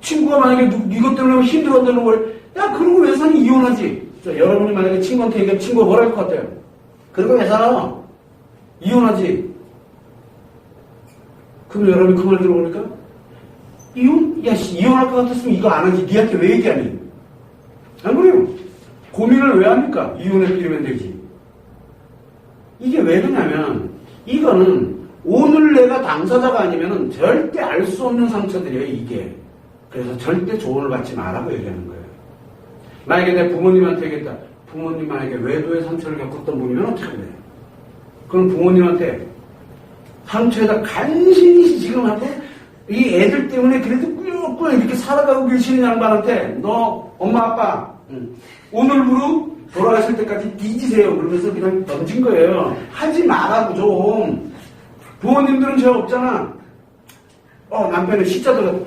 Speaker 1: 친구가 만약에 이것 때문에 힘들어한다는 걸 야 그러고 왜 사니 이혼하지. 여러분이 만약에 친구한테 얘기하면 친구가 뭐라 할 것 같아요? 그러고 왜 살아? 이혼하지. 그럼 여러분이 그 말 들어보니까 이혼? 야 이혼할 것 같았으면 이거 안 하지. 니한테 왜 얘기하니? 안 그래요? 고민을 왜 합니까? 이혼해버리면 되지. 이게 왜 그러냐면 이거는 오늘 내가 당사자가 아니면 절대 알 수 없는 상처들이에요, 이게. 그래서 절대 조언을 받지 말라고 얘기하는 거예요. 만약에 내 부모님한테 얘기했다. 부모님 만약에 외도의 상처를 겪었던 분이면 어떻게 돼요? 그럼 부모님한테 상처에다 간신히 지금 하고 이 애들 때문에 그래도 꾸역꾸역 이렇게 살아가고 계시는 양반한테 너 엄마 아빠 오늘부로 돌아가실 때까지 뒤지세요. 그러면서 그냥 던진 거예요. 하지 말라고 좀. 부모님들은 죄 없잖아. 남편은 시자들은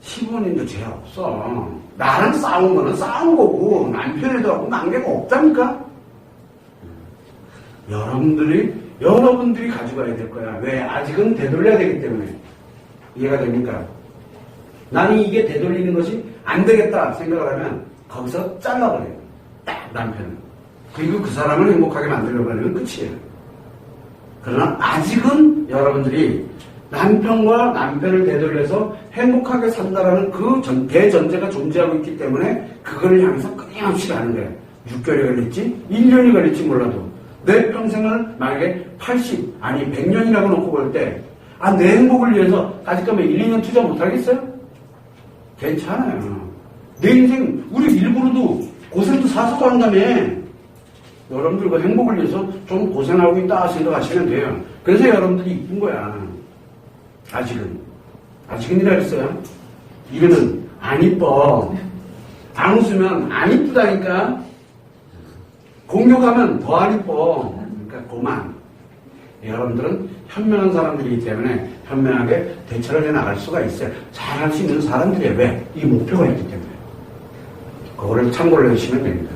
Speaker 1: 시부모님도 죄 없어. 나랑 싸운 거는 싸운 거고 남편에도 하고 관계가 없다니까. 여러분들이 가져가야 될 거야. 왜? 아직은 되돌려야 되기 때문에. 이해가 됩니까? 나는 이게 되돌리는 것이 안 되겠다 생각을 하면 거기서 잘라버려요. 딱 남편은. 그리고 그 사람을 행복하게 만들려고 하면 끝이에요. 그러나 아직은 여러분들이 남편과 남편을 되돌려서 행복하게 산다라는 그 대전제가 존재하고 있기 때문에 그걸 향해서 끊임없이 가는 거예요. 6개월이 걸릴지 1년이 걸릴지 몰라도 내 평생을 만약에 80 아니 100년이라고 놓고 볼 때 내 행복을 위해서 아직 가면 1, 2년 투자 못하겠어요? 괜찮아요. 내 인생 우리 일부러도 고생도 사서도 한다며. 여러분들과 행복을 위해서 좀 고생하고 있다 생각하시면 돼요. 그래서 여러분들이 이쁜 거야. 아직은이라 했어요. 이거는 안 이뻐. 안 웃으면 안 이쁘다니까. 공격하면 더 안 이뻐. 그러니까 그만. 여러분들은 현명한 사람들이기 때문에 현명하게 대처를 해나갈 수가 있어요. 잘할 수 있는 사람들이에요. 왜? 이 목표가 있기 때문에. 그거를 참고를 해주시면 됩니다.